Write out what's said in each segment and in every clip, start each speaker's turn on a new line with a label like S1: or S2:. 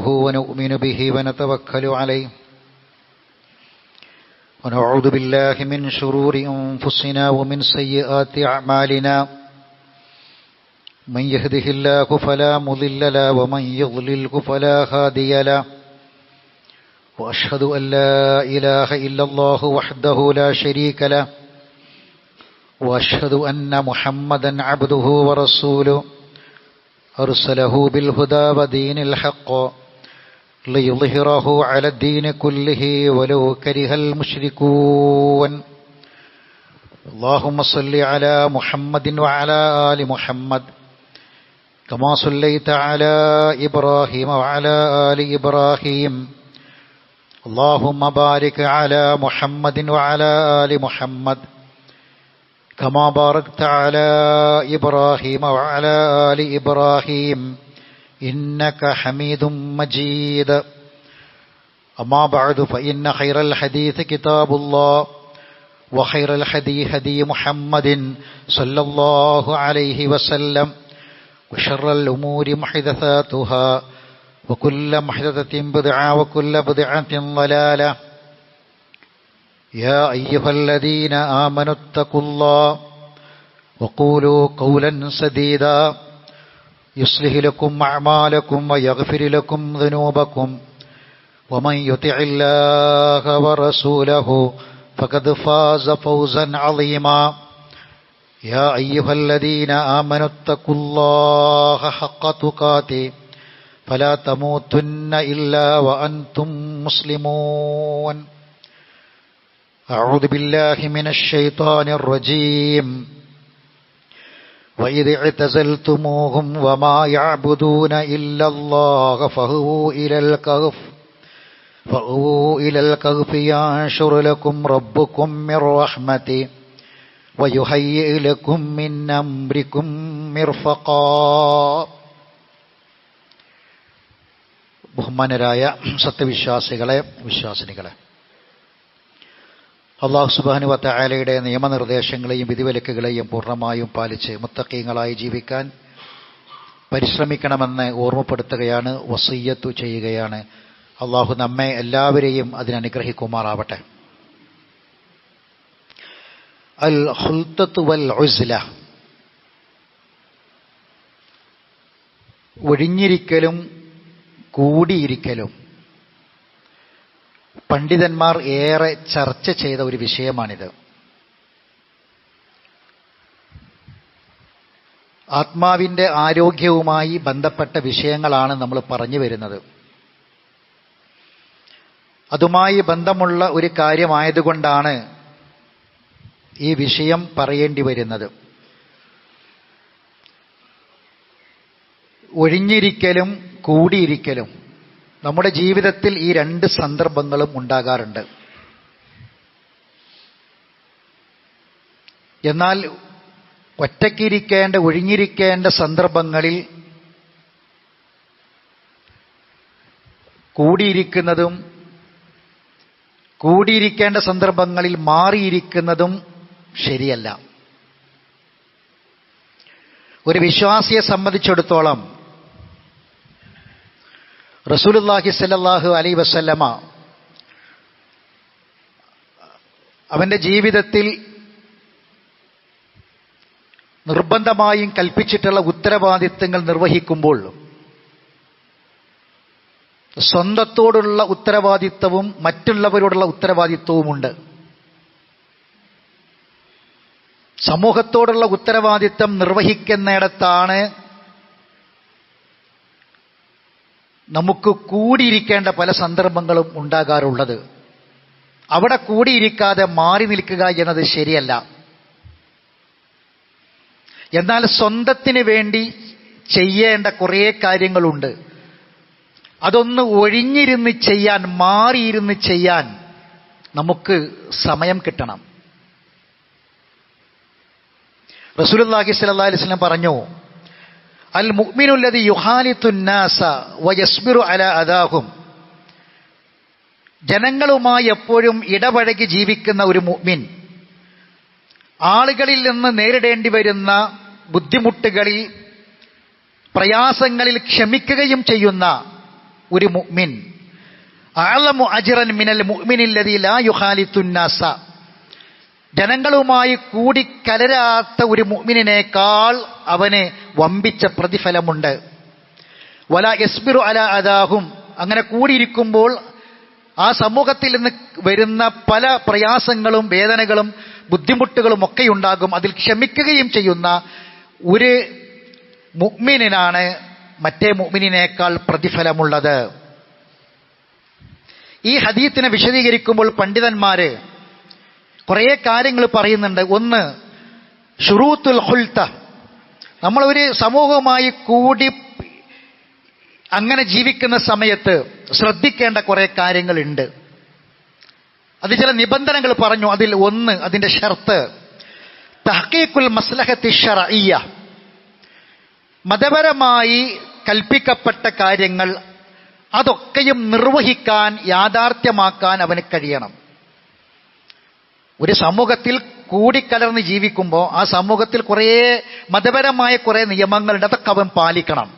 S1: ونؤمن به ونتوكل عليه ونعوذ بالله من شرور أنفسنا ومن سيئات أعمالنا من يهده الله فلا مضل له ومن يضلله فلا هادي له وأشهد أن لا إله إلا الله وحده لا شريك له وأشهد أن محمدا عبده ورسوله أرسله بالهدى ودين الحق ليظهره على الدين كله ولو كره المشركون اللهم صل على محمد وعلى آل محمد كما صليت على إبراهيم وعلى آل إبراهيم اللهم بارك على محمد وعلى آل محمد كما باركت على إبراهيم وعلى آل إبراهيم إنك حميد مجيد أما بعد فإن خير الحديث كتاب الله وخير الهدي هدي محمد صلى الله عليه وسلم وشر الأمور محدثاتها وكل محدثة بدعة وكل بدعة ضلالة يا أيها الذين آمنوا اتقوا الله وقولوا قولا سديدا يصلح لكم أعمالكم ويغفر لكم ذنوبكم ومن يطع الله ورسوله فقد فاز فوزا عظيما يا أيها الذين آمنوا اتقوا الله حق تقاته فلا تموتن إلا وأنتم مسلمون أعوذ بالله من الشيطان الرجيم وإذ اعتزلتموهم وما يعبدون إلا الله فأووا إلى الكهف ينشر لكم ربكم من رحمته ويهيئ لكم من أمركم مرفقا. ബഹുമാനരായ സത്യവിശ്വാസികളെ, വിശ്വാസിനികളെ, അല്ലാഹു സുബ്ഹാനഹു വ തആലയുടെ നിയമനിർദ്ദേശങ്ങളെയും വിധിവിലക്കുകളെയും പൂർണ്ണമായും പാലിച്ച് മുത്തഖീങ്ങളായി ജീവിക്കാൻ പരിശ്രമിക്കണമെന്ന് ഓർമ്മപ്പെടുത്തുകയാണ്, വസിയ്യത്ത് ചെയ്യുകയാണ്. അല്ലാഹു നമ്മെ എല്ലാവരെയും അതിനനുഗ്രഹിക്കുമാറാവട്ടെ. അൽ ഖുൽതത്തു വൽ ഉസ്ല, ഒഴിഞ്ഞിരിക്കലും കൂടിയിരിക്കലും പണ്ഡിതന്മാർ ഏറെ ചർച്ച ചെയ്ത ഒരു വിഷയമാണിത്. ആത്മാവിൻ്റെ ആരോഗ്യവുമായി ബന്ധപ്പെട്ട വിഷയങ്ങളാണ് നമ്മൾ പറഞ്ഞു വരുന്നത്. അതുമായി ബന്ധമുള്ള ഒരു കാര്യമായതുകൊണ്ടാണ് ഈ വിഷയം പറയേണ്ടി വരുന്നത്. ഒഴിഞ്ഞിരിക്കലും കൂടിയിരിക്കലും നമ്മുടെ ജീവിതത്തിൽ ഈ രണ്ട് സന്ദർഭങ്ങളും ഉണ്ടാകാറുണ്ട്. എന്നാൽ ഒറ്റയ്ക്കിരിക്കേണ്ട, ഒഴിഞ്ഞിരിക്കേണ്ട സന്ദർഭങ്ങളിൽ കൂടിയിരിക്കുന്നതും കൂടിയിരിക്കേണ്ട സന്ദർഭങ്ങളിൽ മാറിയിരിക്കുന്നതും ശരിയല്ല. ഒരു വിശ്വാസിയെ സംബന്ധിച്ചിടത്തോളം റസൂലുള്ളാഹി സ്വല്ലല്ലാഹു അലൈഹി വസല്ലമ അവൻ്റെ ജീവിതത്തിൽ നിർബന്ധമായും കൽപ്പിച്ചിട്ടുള്ള ഉത്തരവാദിത്തങ്ങൾ നിർവഹിക്കുമ്പോൾ സ്വന്തത്തോടുള്ള ഉത്തരവാദിത്തവും മറ്റുള്ളവരോടുള്ള ഉത്തരവാദിത്വവുമുണ്ട്. സമൂഹത്തോടുള്ള ഉത്തരവാദിത്തം നിർവഹിക്കുന്നിടത്താണ് നമുക്ക് കൂടിയിരിക്കേണ്ട പല സന്ദർഭങ്ങളും ഉണ്ടാകാറുള്ളത്. അവിടെ കൂടിയിരിക്കാതെ മാറി നിൽക്കുക എന്നത് ശരിയല്ല. എന്നാൽ സ്വന്തത്തിന് വേണ്ടി ചെയ്യേണ്ട കുറേ കാര്യങ്ങളുണ്ട്. അതൊന്ന് ഒഴിഞ്ഞിരുന്ന് ചെയ്യാൻ, മാറിയിരുന്ന് ചെയ്യാൻ നമുക്ക് സമയം കിട്ടണം. റസൂലുള്ളാഹി സ്വല്ലല്ലാഹു അലൈഹി വസല്ലം പറഞ്ഞു, അൽ മുഅ്മിനു അല്ലദീ യുഖാലിതു നാസ വയസ്ബിറു അലാ അദാഹും. ജനങ്ങളുമായി എപ്പോഴും ഇടപഴകി ജീവിക്കുന്ന ഒരു മുഅ്മിൻ, ആളുകളിൽ നിന്ന് നേരിടേണ്ടി വരുന്ന ബുദ്ധിമുട്ടുകളിൽ, പ്രയാസങ്ങളിൽ ക്ഷമിക്കുകയും ചെയ്യുന്ന ഒരു മുഅ്മിൻ അഅലമു അജ്റൻ മിനൽ മുഅ്മിനില്ലദീ ലാ യുഖാലിത്തുൻ നാസ, ജനങ്ങളുമായി കൂടിക്കലരാത്ത ഒരു മുഅ്മിനിനേക്കാൾ അവന് വമ്പിച്ച പ്രതിഫലമുണ്ട്. വലാ യസ്ബിറു അലാ അദാഹും, അങ്ങനെ കൂടിയിരിക്കുമ്പോൾ ആ സമൂഹത്തിൽ നിന്ന് വരുന്ന പല പ്രയാസങ്ങളും വേദനകളും ബുദ്ധിമുട്ടുകളും ഒക്കെ ഉണ്ടാകും. അതിൽ ക്ഷമിക്കുകയും ചെയ്യുന്ന ഒരു മുഅ്മിനാണ് മറ്റേ മുഅ്മിനിനേക്കാൾ പ്രതിഫലമുള്ളത്. ഈ ഹദീത്തിനെ വിശദീകരിക്കുമ്പോൾ പണ്ഡിതന്മാര് കുറേ കാര്യങ്ങൾ പറയുന്നുണ്ട്. ഒന്ന്, ശുറൂത്തുൽ ഖുൽത, നമ്മൾ ഒരു സമൂഹവുമായി കൂടി അങ്ങനെ ജീവിക്കുന്ന സമയത്ത് ശ്രദ്ധിക്കേണ്ട കുറേ കാര്യങ്ങളുണ്ട്. അത് ചില നിബന്ധനകൾ പറഞ്ഞു. അതിൽ ഒന്ന്, അതിന്റെ ഷർത്ത് തഹ്ഖീഖുൽ മസ്ലഹത്തി ശർഇയ്യ, മതപരമായി കൽപ്പിക്കപ്പെട്ട കാര്യങ്ങൾ അതൊക്കെയും നിർവഹിക്കാൻ, യാഥാർത്ഥ്യമാക്കാൻ അവന് കഴിയണം. ഒരു സമൂഹത്തിൽ കൂടിക്കലർന്ന് ജീവിക്കുമ്പോൾ ആ സമൂഹത്തിൽ കുറേ മതപരമായ കുറേ നിയമങ്ങളുണ്ട്, അതൊക്കെ അവൻ പാലിക്കണം.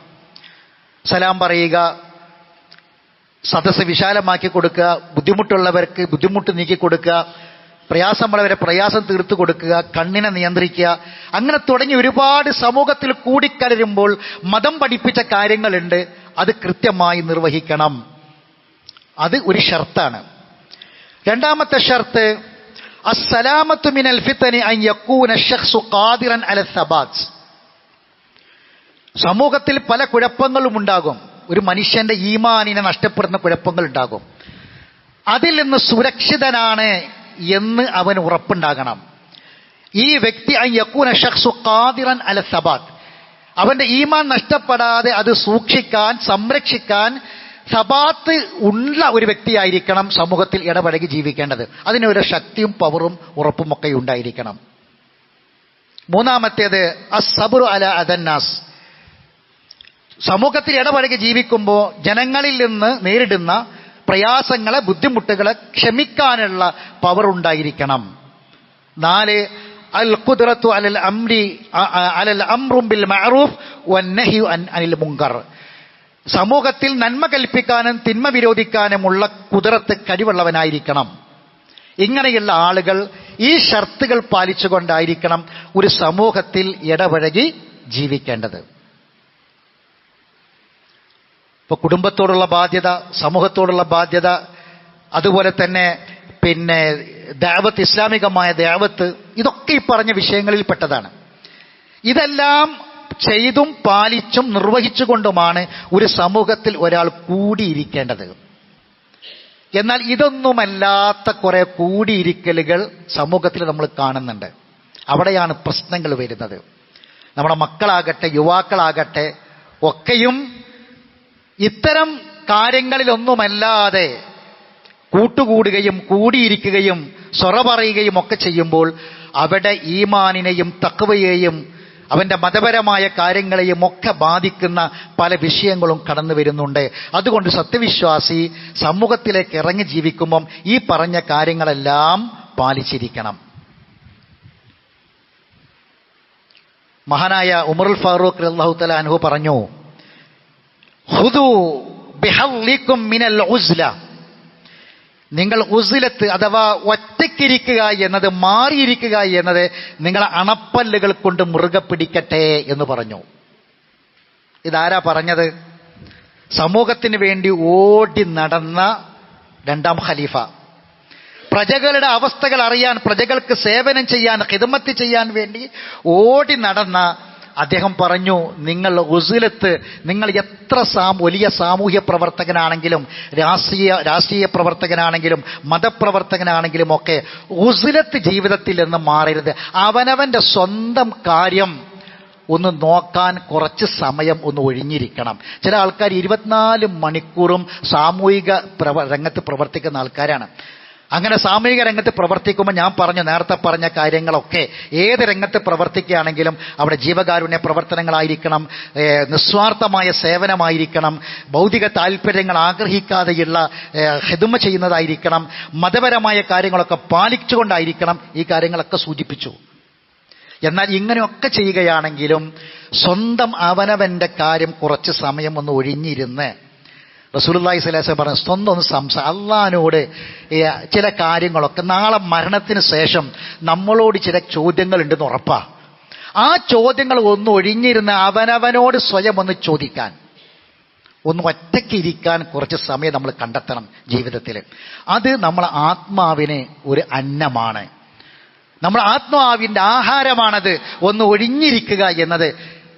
S1: സലാം പറയുക, സദസ്സ് വിശാലമാക്കി കൊടുക്കുക, ബുദ്ധിമുട്ടുള്ളവർക്ക് ബുദ്ധിമുട്ട് നീക്കി കൊടുക്കുക, പ്രയാസമുള്ളവരെ പ്രയാസം തീർത്തു കൊടുക്കുക, കണ്ണിനെ നിയന്ത്രിക്കുക, അങ്ങനെ തുടങ്ങി ഒരുപാട് സമൂഹത്തിൽ കൂടിക്കലരുമ്പോൾ മതം പഠിപ്പിച്ച കാര്യങ്ങളുണ്ട്, അത് കൃത്യമായി നിർവഹിക്കണം. അത് ഒരു ഷർത്താണ്. രണ്ടാമത്തെ ഷർത്ത് അസ്സലാമത്തു മിനൽ ഫിത്നി അൻ യകൂന ശഖ്സു ഖാദിറൻ അല സബാത്ത്. സമൂഹത്തിൽ പല കുഴപ്പങ്ങളും ഉണ്ടാകും. ഒരു മനുഷ്യന്റെ ഈമാനിനെ നഷ്ടപ്പെടുന്ന കുഴപ്പങ്ങൾ ഉണ്ടാകും. അതിൽ നിന്ന് സുരക്ഷിതനാണ് എന്ന് അവന് ഉറപ്പുണ്ടാകണം. ഈ വ്യക്തി അൻ യകൂന ശഖ്സു ഖാദിറൻ അല സബാത്ത്, അവന്റെ ഈമാൻ നഷ്ടപ്പെടാതെ അത് സൂക്ഷിക്കാൻ, സംരക്ഷിക്കാൻ സബാത്ത് ഉള്ള ഒരു വ്യക്തിയായിരിക്കണം സമൂഹത്തിൽ ഇടപഴകി ജീവിക്കേണ്ടത്. അതിനൊരു ശക്തിയും പവറും ഉറപ്പുമൊക്കെ ഉണ്ടായിരിക്കണം. മൂന്നാമത്തേത് അസ്സബ്റു അല അദന്നാസ്, സമൂഹത്തിൽ ഇടപഴകി ജീവിക്കുമ്പോൾ ജനങ്ങളിൽ നിന്ന് നേരിടുന്ന പ്രയാസങ്ങളെ, ബുദ്ധിമുട്ടുകളെ ക്ഷമിക്കാനുള്ള പവർ ഉണ്ടായിരിക്കണം. 4 അൽ ഖുദ്റത്തു അലൽ അംറു ബിൽ മഅറൂഫ് വന്നഹ്യു അനിൽ മുൻകർ, സമൂഹത്തിൽ നന്മ കൽപ്പിക്കാനും തിന്മ വിരോധിക്കാനുമുള്ള കുതിരത്ത് കഴിവുള്ളവനായിരിക്കണം. ഇങ്ങനെയുള്ള ആളുകൾ ഈ ഷർത്തുകൾ പാലിച്ചുകൊണ്ടായിരിക്കണം ഒരു സമൂഹത്തിൽ ഇടപഴകി ജീവിക്കേണ്ടത്. ഇപ്പൊ കുടുംബത്തോടുള്ള ബാധ്യത, സമൂഹത്തോടുള്ള ബാധ്യത, അതുപോലെ തന്നെ ദഅവത്ത്, ഇസ്ലാമികമായ ദഅവത്ത്, ഇതൊക്കെ ഈ പറഞ്ഞ വിഷയങ്ങളിൽ പെട്ടതാണ്. ഇതെല്ലാം ചെയ്തും പാലിച്ചും നിർവഹിച്ചുകൊണ്ടുമാണ് ഒരു സമൂഹത്തിൽ ഒരാൾ കൂടിയിരിക്കേണ്ടത്. എന്നാൽ ഇതൊന്നുമല്ലാത്ത കുറെ കൂടിയിരിക്കലുകൾ സമൂഹത്തിൽ നമ്മൾ കാണുന്നുണ്ട്. അവിടെയാണ് പ്രശ്നങ്ങൾ വരുന്നത്. നമ്മുടെ മക്കളാകട്ടെ യുവാക്കളാകട്ടെ ഒക്കെയും ഇത്തരം കാര്യങ്ങളിലൊന്നുമല്ലാതെ കൂട്ടുകൂടുകയും കൂടിയിരിക്കുകയും സൊറ പറയുകയും ഒക്കെ ചെയ്യുമ്പോൾ അവിടെ ഈമാനിനെയും തഖ്വയെയും അവന്റെ മതപരമായ കാര്യങ്ങളെയും ഒക്കെ ബാധിക്കുന്ന പല വിഷയങ്ങളും കടന്നു വരുന്നുണ്ട്. അതുകൊണ്ട് സത്യവിശ്വാസി സമൂഹത്തിലേക്ക് ഇറങ്ങി ജീവിക്കുമ്പം ഈ പറഞ്ഞ കാര്യങ്ങളെല്ലാം പാലിച്ചിരിക്കണം. മഹാനായ ഉമറുൽ ഫാറൂഖ് റളിയല്ലാഹു തആല അൻഹു പറഞ്ഞു, ഖുദൂ ബിഹള്ളികും മിനൽ ഉസ്ല, നിങ്ങൾ ഉസ്ലത്ത് അഥവാ ഒറ്റയ്ക്കിരിക്കുക എന്നത്, മാറിയിരിക്കുക എന്നത് നിങ്ങളെ അണപ്പല്ലുകൾ കൊണ്ട് മുറുകെ പിടിക്കട്ടെ എന്ന് പറഞ്ഞു. ഇതാരാ പറഞ്ഞത്? സമൂഹത്തിന് വേണ്ടി ഓടി നടന്ന 2ാം ഖലീഫ, പ്രജകളുടെ അവസ്ഥകൾ അറിയാൻ, പ്രജകൾക്ക് സേവനം ചെയ്യാൻ, ഖിദ്മത്ത് ചെയ്യാൻ വേണ്ടി ഓടി നടന്ന അദ്ദേഹം പറഞ്ഞു, നിങ്ങൾ ഉസ്ലത്ത്, നിങ്ങൾ എത്ര വലിയ സാമൂഹ്യ പ്രവർത്തകനാണെങ്കിലും, രാഷ്ട്രീയ പ്രവർത്തകനാണെങ്കിലും, മതപ്രവർത്തകനാണെങ്കിലും ഒക്കെ ഉസ്ലത്ത് ജീവിതത്തിൽ നിന്ന് മാറരുത്. അവനവന്റെ സ്വന്തം കാര്യം ഒന്ന് നോക്കാൻ കുറച്ച് സമയം ഒന്ന് ഒഴിഞ്ഞിരിക്കണം. ചില ആൾക്കാർ 24 മണിക്കൂറും സാമൂഹിക രംഗത്ത് പ്രവർത്തിക്കുന്ന ആൾക്കാരാണ്. അങ്ങനെ സാമൂഹിക രംഗത്ത് പ്രവർത്തിക്കുമ്പോൾ ഞാൻ നേരത്തെ പറഞ്ഞ കാര്യങ്ങളൊക്കെ ഏത് രംഗത്ത് പ്രവർത്തിക്കുകയാണെങ്കിലും അവിടെ ജീവകാരുണ്യ പ്രവർത്തനങ്ങളായിരിക്കണം, നിസ്വാർത്ഥമായ സേവനമായിരിക്കണം, ഭൗതിക താല്പര്യങ്ങൾ ആഗ്രഹിക്കാതെയുള്ള ഖിദ്മ ചെയ്യുന്നതായിരിക്കണം, മതപരമായ കാര്യങ്ങളൊക്കെ പാലിച്ചുകൊണ്ടായിരിക്കണം. ഈ കാര്യങ്ങളൊക്കെ സൂചിപ്പിച്ചു. എന്നാൽ ഇങ്ങനെയൊക്കെ ചെയ്യുകയാണെങ്കിലും സ്വന്തം അവനവന്റെ കാര്യം കുറച്ച് സമയം ഒന്ന് ഒഴിഞ്ഞിരുന്ന് റസൂലുള്ളാഹി സ്വല്ലല്ലാഹു അലൈഹി വസല്ലം പറഞ്ഞു, സ്വന്തം ഒന്ന് അള്ളാഹിനോട് ചില കാര്യങ്ങളൊക്കെ നാളെ മരണത്തിന് ശേഷം നമ്മളോട് ചില ചോദ്യങ്ങൾ ഉണ്ടെന്ന് ഉറപ്പാ. ആ ചോദ്യങ്ങൾ ഒന്ന് ഒഴിഞ്ഞിരുന്ന് അവനവനോട് സ്വയം ഒന്ന് ചോദിക്കാൻ, ഒന്ന് ഒറ്റയ്ക്കിരിക്കാൻ കുറച്ച് സമയം നമ്മൾ കണ്ടെത്തണം ജീവിതത്തിൽ. അത് നമ്മളെ ആത്മാവിന് ഒരു അന്നമാണ്, നമ്മുടെ ആത്മാവിൻ്റെ ആഹാരമാണത്. ഒന്ന് ഒഴിഞ്ഞിരിക്കുക എന്നത്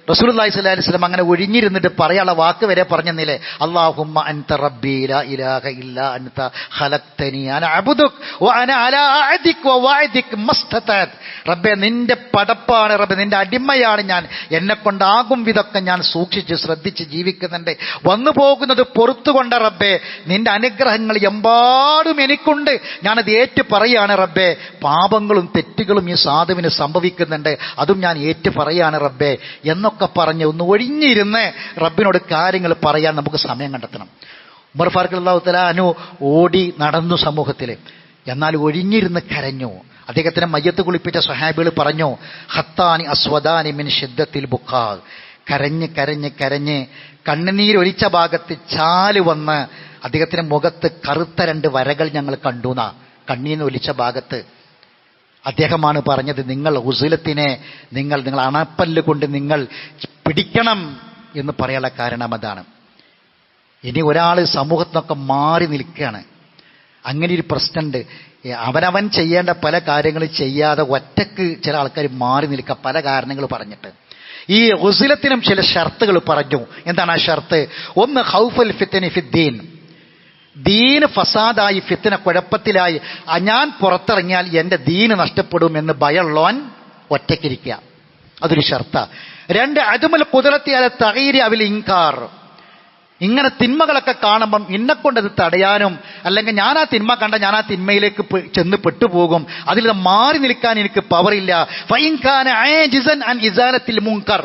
S1: റസൂലുള്ളാഹി സ്വല്ലല്ലാഹു അലൈഹി വസല്ലം അങ്ങനെ ഒഴിഞ്ഞിരുന്നിട്ട് പറയാനുള്ള വാക്ക് വരെ പറഞ്ഞെന്നില്ലേ, അല്ലാഹുമ്മ അൻത റബ്ബി ലാ ഇലാഹ ഇല്ലാ അൻത ഖലഖ്തനി അന അബ്ദുക് വ അന അലാ അഅദിക് വ വഅദിക് മസ്തതഅത്. റബ്ബേ, നിന്റെ പടപ്പാണ് റബ്ബേ, നിന്റെ അടിമയാണ് ഞാൻ, എന്നെ കൊണ്ടാകും വിധമൊക്കെ ഞാൻ സൂക്ഷിച്ച് ശ്രദ്ധിച്ച് ജീവിക്കുന്നുണ്ട്. വന്നു പോകുന്നത് പൊറത്തുകൊണ്ട റബ്ബേ, നിന്റെ അനുഗ്രഹങ്ങൾ എമ്പാടും എനിക്കുണ്ട്, ഞാനത് ഏറ്റു പറയാണ് റബ്ബേ. പാപങ്ങളും തെറ്റുകളും ഈ സാധുവിന് സംഭവിക്കുന്നുണ്ട്, അതും ഞാൻ ഏറ്റു പറയാണ് റബ്ബേ എന്നൊക്കെ പറഞ്ഞ് ഒന്ന് ഒഴിഞ്ഞിരുന്ന് റബ്ബിനോട് കാര്യങ്ങൾ പറയാൻ നമുക്ക് സമയം കണ്ടെത്തണം. ഉമർ ഫാറൂഖ് റളിയല്ലാഹു തആല അൻഹു ഓടി നടന്നു സമൂഹത്തിൽ, എന്നാൽ ഒഴിഞ്ഞിരുന്ന് കരഞ്ഞു. അദ്ദേഹത്തിനെ മയ്യത്ത് കുളിപ്പിച്ച സ്വഹാബികൾ പറഞ്ഞു, ഹത്താനി അസ്വദാനി മിൻ ശിദ്ദത്തിൽ ബുക്കാ. കരഞ്ഞ് കരഞ്ഞ് കരഞ്ഞ് കണ്ണുനീരൊലിച്ച ഭാഗത്ത് ചാല് വന്ന് അദ്ദേഹത്തിന്റെ മുഖത്ത് കറുത്ത 2 വരകൾ ഞങ്ങൾ കണ്ടുന്ന. കണ്ണീരൊലിച്ച ഭാഗത്ത് അദ്ദേഹമാണ് പറഞ്ഞത്, നിങ്ങൾ ഉസുലത്തിനെ നിങ്ങൾ അണപ്പല്ല് കൊണ്ട് നിങ്ങൾ പിടിക്കണം എന്ന് പറയാനുള്ള കാരണം അതാണ്. ഇനി ഒരാൾ സമൂഹത്തിനൊക്കെ മാറി നിൽക്കുകയാണ്, അങ്ങനെ ഒരു പ്രശ്നമുണ്ട്. അവനവൻ ചെയ്യേണ്ട പല കാര്യങ്ങളും ചെയ്യാതെ ഒറ്റക്ക് ചില ആൾക്കാർ മാറി നിൽക്കുക, പല കാരണങ്ങൾ പറഞ്ഞിട്ട്. ഈ ഉസുലത്തിനും ചില ഷർത്തുകൾ പറഞ്ഞു. എന്താണ് ആ ഷർത്ത്? ഒന്ന്, ഖൗഫുൽ ഫിത്നി ഫിദ്ദീൻ. ദീന് ഫസാദായി, ഫിത്ന കുഴപ്പത്തിലായി, ഞാൻ പുറത്തിറങ്ങിയാൽ എൻ്റെ ദീന് നഷ്ടപ്പെടുമെന്ന് ഭയമുള്ളവൻ ഒറ്റയ്ക്കിരിക്കുക, അതൊരു ഷർത്ത. 2, അദ്മുൽ ഖുദ്റത്തി അല തഗീരി അവിൽ ഇൻകാർ. ഇങ്ങനെ തിന്മകളൊക്കെ കാണുമ്പം എന്നെക്കൊണ്ടത് തടയാനും, അല്ലെങ്കിൽ ഞാൻ ആ തിന്മ കണ്ട ഞാൻ ആ തിന്മയിലേക്ക് ചെന്ന് പെട്ടുപോകും, അതിൽ നിന്ന് മാറി നിൽക്കാൻ എനിക്ക് പവറില്ല. ഫഇൻ കാന ആജിസൻ അൻ ഇസാലത്തിൽ മുൻകർ.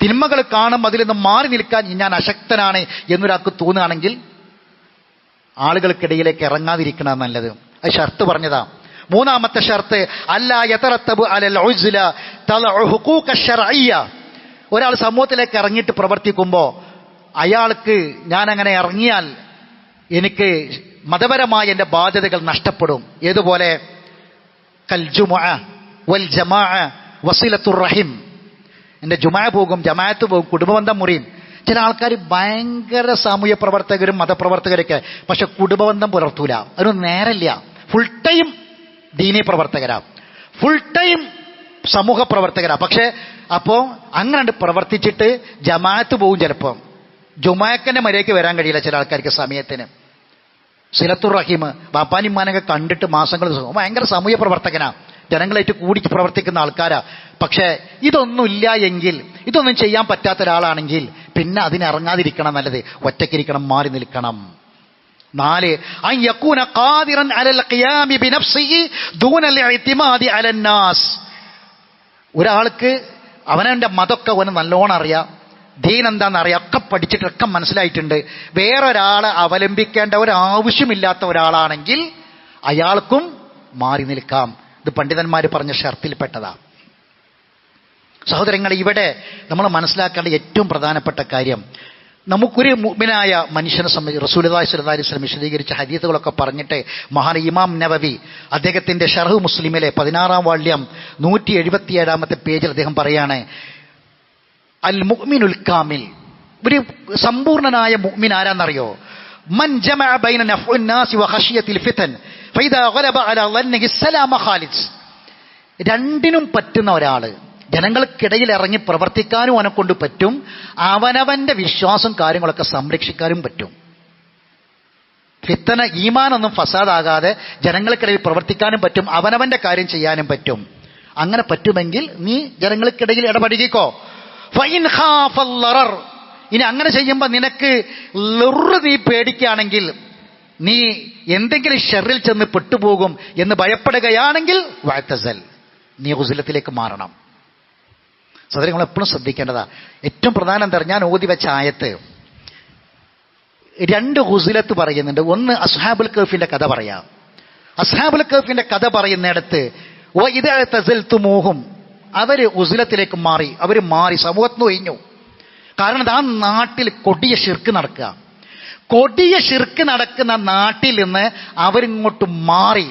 S1: തിന്മകൾ കാണും അതിൽ നിന്ന് മാറി നിൽക്കാൻ ഞാൻ അശക്തനാണ് എന്നൊരാൾക്ക് തോന്നുകയാണെങ്കിൽ ആളുകൾക്കിടയിലേക്ക് ഇറങ്ങാതിരിക്കണം നല്ലത്. അത് ഷർത്ത് പറഞ്ഞതാ. 3ാമത്തെ ഷർത്ത്, അല്ലാ യതറത്തബു അലൽ ഉസ്ല തലഉ ഹുഖൂഖ ശർഇയ്യ. ഒരാൾ സമൂഹത്തിലേക്ക് ഇറങ്ങിയിട്ട് പ്രവർത്തിക്കുമ്പോൾ അയാൾക്ക് ഞാൻ അങ്ങനെ ഇറങ്ങിയാൽ എനിക്ക് മതപരമായ എൻ്റെ ബാധ്യതകൾ നഷ്ടപ്പെടും. ഏതുപോലെ? കൽ ജുമുഅ വൽ ജമാഅ വസിലത്തുർ റഹിം. എൻ്റെ ജുമാ പോകും, ജമാഅത്ത് പോകും, കുടുംബബന്ധം മുറിയും. ചില ആൾക്കാർ ഭയങ്കര സാമൂഹ്യ പ്രവർത്തകരും മതപ്രവർത്തകരൊക്കെ, പക്ഷെ കുടുംബബന്ധം പുലർത്തൂല, അതിനൊന്നും നേരമില്ല. ഫുൾ ടൈം ദീനീ പ്രവർത്തകരാ, ഫുൾ ടൈം സമൂഹ പ്രവർത്തകരാ. പക്ഷെ അപ്പോൾ അങ്ങനെ പ്രവർത്തിച്ചിട്ട് ജമാഅത്ത് പോകും, ചിലപ്പോൾ ജുമാക്കൻ്റെ മര്യാദയ്ക്ക് വരാൻ കഴിയില്ല ചില ആൾക്കാർക്ക് സമയത്തിന്. സിലത്തുർ റഹീം, ബാപ്പാനിമാനൊക്കെ കണ്ടിട്ട് മാസങ്ങൾ, ഭയങ്കര സാമൂഹ്യ പ്രവർത്തകനാ, ജനങ്ങളായിട്ട് കൂടി പ്രവർത്തിക്കുന്ന ആൾക്കാരാ. പക്ഷേ ഇതൊന്നുമില്ല എങ്കിൽ, ഇതൊന്നും ചെയ്യാൻ പറ്റാത്ത ഒരാളാണെങ്കിൽ പിന്നെ അതിനിറങ്ങാതിരിക്കണം നല്ലത്, ഒറ്റയ്ക്കിരിക്കണം, മാറി നിൽക്കണം. 4, അൻ യകൂന ഖാദിറൻ അലൽ ഖിയാമി ബിനഫ്സിഹി ദൂനൽ ഇഅ്തിമാദി അലൻ നാസ്. ഒരാൾക്ക് അവനവൻ്റെ മതമൊക്കെ അവന് നല്ലോണം അറിയാം, ദീൻ എന്താണെന്നറിയാം, ഒക്കെ പഠിച്ചിട്ടൊക്കെ മനസ്സിലായിട്ടുണ്ട്. വേറൊരാളെ അവലംബിക്കേണ്ട ഒരാവശ്യമില്ലാത്ത ഒരാളാണെങ്കിൽ അയാൾക്കും മാറി നിൽക്കാം. ഇത് പണ്ഡിതന്മാർ പറഞ്ഞ ഷർത്തിൽപ്പെട്ടതാ. സഹോദരങ്ങൾ, ഇവിടെ നമ്മൾ മനസ്സിലാക്കേണ്ട ഏറ്റവും പ്രധാനപ്പെട്ട കാര്യം, നമുക്കൊരു മുഅ്മിനായ മനുഷ്യനെ സംബന്ധിച്ച് റസൂലുള്ളാഹി സ്വല്ലല്ലാഹു അലൈഹി വസല്ലം വിശദീകരിച്ച ഹദീസുകളൊക്കെ പറഞ്ഞിട്ട് മഹാൻ ഇമാം നവവി അദ്ദേഹത്തിന്റെ ഷർഹ് മുസ്ലിമിലെ 16ാം വാള്യം 177ാമത്തെ പേജിൽ അദ്ദേഹം പറയാണ്, അൽ മുഅ്മിനുൽ കാമിൽ, ഒരു സമ്പൂർണനായ മുഅ്മിൻ ആരാന്നറിയോ? മൻ ജമഅ ബൈന നഫ്ഉൻ നാസി വ ഖശിയത്തിൽ ഫിതൻ ഫഇദാ ഗലബ അലാ ളന്നിഹി സലാമ ഖാലിദ്. രണ്ടിനും പറ്റുന്ന ഒരാള്, ജനങ്ങൾക്കിടയിൽ ഇറങ്ങി പ്രവർത്തിക്കാനും അവനെ കൊണ്ട് പറ്റും, അവനവന്റെ വിശ്വാസം കാര്യങ്ങളൊക്കെ സംരക്ഷിക്കാനും പറ്റും. ഫിത്തന ഈമാനൊന്നും ഫസാദാകാതെ ജനങ്ങൾക്കിടയിൽ പ്രവർത്തിക്കാനും പറ്റും, അവനവന്റെ കാര്യം ചെയ്യാനും പറ്റും. അങ്ങനെ പറ്റുമെങ്കിൽ നീ ജനങ്ങൾക്കിടയിൽ ഇടപെടുകോ. ഫഇൻ ഖാഫൽ ലറർ, ഇനി അങ്ങനെ ചെയ്യുമ്പോൾ നിനക്ക് നീ പേടിക്കുകയാണെങ്കിൽ, നീ എന്തെങ്കിലും ഷെറിൽ ചെന്ന് പെട്ടുപോകും എന്ന് ഭയപ്പെടുകയാണെങ്കിൽ വഅ്തസൽ, നീ ഉസ്ലത്തിലേക്ക് മാറണം. സഹോദരൻ, നമ്മൾ എപ്പോഴും ശ്രദ്ധിക്കേണ്ടതാ. ഏറ്റവും പ്രധാനം എന്താ? ഞാൻ ഓതി വെച്ച ആയത്ത് 2 ഉസ്ലത്ത് പറയുന്നുണ്ട്. ഒന്ന് അസ്ഹാബുൽ കഹ്ഫിന്റെ കഥ പറയാം. അസ്ഹാബുൽ കഹ്ഫിന്റെ കഥ പറയുന്നിടത്ത് വഇദാ തസൽതുമൂഹും, അവര് ഉസ്ലത്തിലേക്ക് മാറി, അവര് മാറി സമൂഹത്തിന് ഒഴിഞ്ഞു. കാരണം ആ നാട്ടിൽ കൊടിയ ശിർക്ക് നടക്കുക, കൊടിയ ശിർക്ക് നടക്കുന്ന നാട്ടിൽ നിന്ന് അവരിങ്ങോട്ട് മാറി.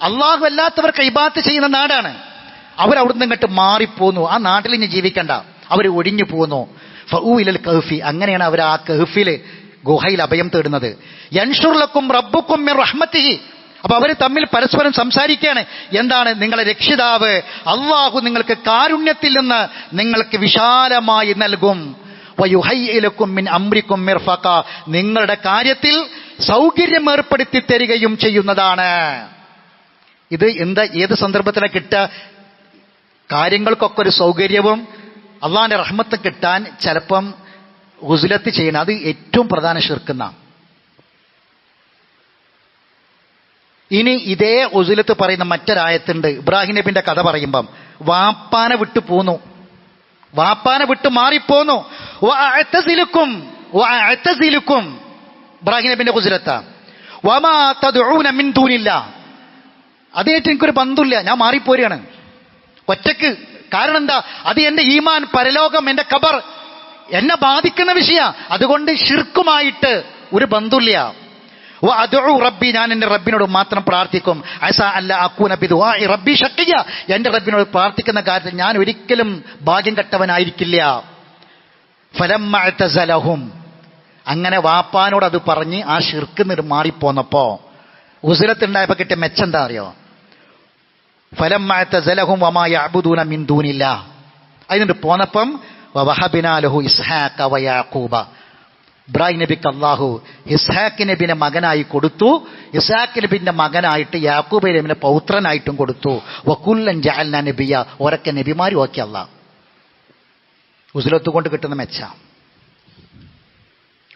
S1: അള്ളാഹു അല്ലാത്തവർക്ക് ഇബാദത്ത് ചെയ്യുന്ന നാടാണ്. അവരവിടുന്ന് ഇങ്ങോട്ട് മാറിപ്പോന്നു. ആ നാട്ടിൽ ഇനി ജീവിക്കണ്ട, അവർ ഒഴിഞ്ഞു പോന്നു. ഫഊഇലൽ കഹ്ഫി, അങ്ങനെയാണ് അവർ ആ കഹ്ഫിൽ ഗുഹയിൽ അഭയം തേടുന്നത്. യൻഷുർ ലക്കും റബ്ബുക്കും മിർ റഹ്മത്തിഹി. അപ്പൊ അവർ തമ്മിൽ പരസ്പരം സംസാരിക്കുകയാണ്. എന്താണ്? നിങ്ങളെ രക്ഷിതാവ് അള്ളാഹു നിങ്ങൾക്ക് കാരുണ്യത്തിൽ നിന്ന് നിങ്ങൾക്ക് വിശാലമായി നൽകും. വയുഹയ്യിലക്കും മിൻ അംരിക്കും മിർഫഖ, നിങ്ങളുടെ കാര്യത്തിൽ സൗകര്യം ഏർപ്പെടുത്തി തരികയും ചെയ്യുന്നതാണ്. ഇത് എന്താ, ഏത് സന്ദർഭത്തിലാണ് കിട്ടുക? കാര്യങ്ങൾക്കൊക്കെ ഒരു സൗകര്യവും അള്ളാഹിന്റെ റഹ്മത്ത് കിട്ടാൻ ചിലപ്പം ഉസ്ലത്ത് ചെയ്യണം. അത് ഏറ്റവും പ്രധാന ശിർക്കുന്ന. ഇനി ഇതേ ഉസ്ലത്ത് പറയുന്ന മറ്റൊരായത്തുണ്ട്. ഇബ്രാഹിം നബിന്റെ കഥ പറയുമ്പം വാപ്പാനെ വിട്ടു പോന്നു, വാപ്പാനെ വിട്ട് മാറിപ്പോന്നു. ഇബ്രാഹിം നബിന്റെ ഉസ്ലത്ത വമാ തദ്ഊന മിൻ ദൂനില്ലാ, അതായിട്ട് എനിക്കൊരു ബന്ധമില്ല, ഞാൻ മാറിപ്പോരുകയാണ് ഒറ്റക്ക്. കാരണം എന്താ? അത് എന്റെ ഈമാൻ, പരലോകം, എന്റെ ഖബർ എന്നെ ബാധിക്കുന്ന വിഷയ. അതുകൊണ്ട് ശിർക്കുമായിട്ട് ഒരു ബന്ധമില്ല. വഅദഉ റബ്ബി, ഞാൻ എന്റെ റബ്ബിനോട് മാത്രം പ്രാർത്ഥിക്കും. അസാ അല്ല അകൂന ബിദുആഇ റബ്ബി ശഖിയ, എന്റെ റബ്ബിനോട് പ്രാർത്ഥിക്കുന്ന കാര്യത്തിൽ ഞാൻ ഒരിക്കലും ഭാഗ്യം കെട്ടവനായിരിക്കില്ല. ഫലമ്മ അഅ്തസലഹും, അങ്ങനെ വാപ്പാനോട് അത് പറഞ്ഞ് ആ ശിർക്ക് മാറിപ്പോന്നപ്പോ ഉസ്ലത്തുണ്ടായപ്പോ കിട്ടിയ മെച്ചം എന്താ അറിയോ? ഫലമ്മ അഅ്തസലഹും വമാ യഅ്ബുദൂന മിൻ ദൂനില്ലാ. അതിന് പോന്നപ്പം വവഹബിനാ ലഹു ഇസ്ഹാഖ വയാഖൂബ, ഇബ്രാഹിം നബിക്ക് അല്ലാഹു ഇസ്ഹാഖ് നബിനെ മകനായി കൊടുത്തു. ഇസ്ഹാഖ് നബിന്റെ മകനായിട്ട് യാക്കൂബ് നബിനെ പൗത്രനായിട്ടും കൊടുത്തു. വകുല്ലൻ ജഅൽനാ നബിയ, ഓരൊക്കെ നബിമാരും ആക്കി അല്ലാഹ്. ഉസ്ലത്ത് കൊണ്ട് കിട്ടുന്ന മെച്ച.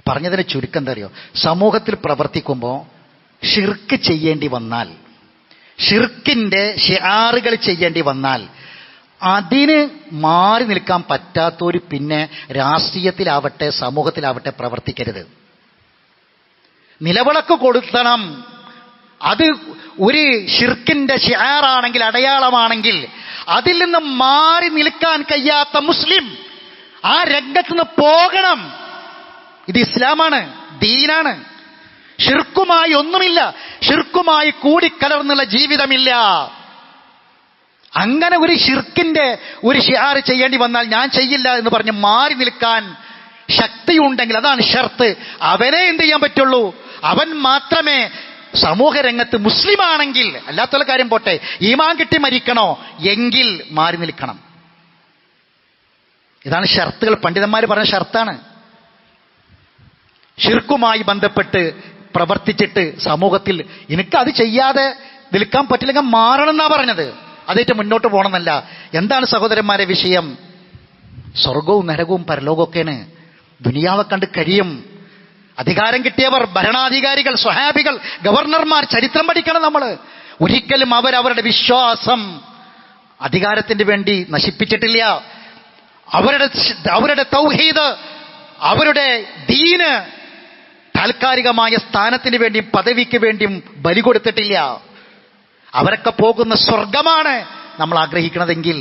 S1: പറഞ്ഞതിന് ചുരുക്കം എന്താ അറിയോ? സമൂഹത്തിൽ പ്രവർത്തിക്കുമ്പോൾ ഷിർക്ക് ചെയ്യേണ്ടി വന്നാൽ, ഷിർക്കിന്റെ ഷിആറുകൾ ചെയ്യേണ്ടി വന്നാൽ അതിന് മാറി നിൽക്കാൻ പറ്റാത്തൊരു പിന്നെ രാഷ്ട്രീയത്തിലാവട്ടെ സമൂഹത്തിലാവട്ടെ പ്രവർത്തിക്കരുത്. നിലവിളക്ക് കൊടുക്കണം. അത് ഒരു ഷിർക്കിന്റെ ഷിആറാണെങ്കിൽ, അടയാളമാണെങ്കിൽ അതിൽ നിന്ന് മാറി നിൽക്കാൻ കഴിയാത്ത മുസ്ലിം ആ രംഗത്ത് നിന്ന് പോകണം. ഇത് ഇസ്ലാമാണ്, ദീനാണ്. ഷിർക്കുമായി ഒന്നുമില്ല, ഷിർക്കുമായി കൂടിക്കലർന്നുള്ള ജീവിതമില്ല. അങ്ങനെ ഒരു ഷിർക്കിന്റെ ഒരു ഷിആർ ചെയ്യേണ്ടി വന്നാൽ ഞാൻ ചെയ്യില്ല എന്ന് പറഞ്ഞ് മാറി നിൽക്കാൻ ശക്തിയുണ്ടെങ്കിൽ അതാണ് ഷർത്ത്. അവനെ എന്ത് ചെയ്യാൻ പറ്റുള്ളൂ? അവൻ മാത്രമേ സമൂഹ രംഗത്ത് മുസ്ലിമാണെങ്കിൽ, അല്ലാത്തുള്ള കാര്യം പോട്ടെ, ഈമാൻ കിട്ടി മരിക്കണോ എങ്കിൽ മാറി നിൽക്കണം. ഇതാണ് ഷർത്തുകൾ. പണ്ഡിതന്മാർ പറഞ്ഞ ഷർത്താണ്. ഷിർക്കുമായി ബന്ധപ്പെട്ട് പ്രവർത്തിച്ചിട്ട് സമൂഹത്തിൽ എനിക്കത് ചെയ്യാതെ നിൽക്കാൻ പറ്റില്ലെങ്കിൽ മാറണം എന്നാ പറഞ്ഞത്. അതേറ്റ് മുന്നോട്ട് പോകണമെന്നല്ല. എന്താണ് സഹോദരന്മാരെ വിഷയം? സ്വർഗവും നരകവും പരലോകമൊക്കെയാണ്. ദുനിയാവെ കണ്ട് കഴിയും. അധികാരം കിട്ടിയവർ, ഭരണാധികാരികൾ, സ്വഹാബികൾ, ഗവർണർമാർ, ചരിത്രം പഠിക്കണം നമ്മൾ. ഒരിക്കലും അവരവരുടെ വിശ്വാസം അധികാരത്തിന് വേണ്ടി നശിപ്പിച്ചിട്ടില്ല. അവരുടെ തൗഹീദ്, അവരുടെ ദീന് താൽക്കാലികമായ സ്ഥാനത്തിന് വേണ്ടിയും പദവിക്ക് വേണ്ടിയും ബലി കൊടുത്തിട്ടില്ല. അവരൊക്കെ പോകുന്ന സ്വർഗമാണ് നമ്മൾ ആഗ്രഹിക്കുന്നതെങ്കിൽ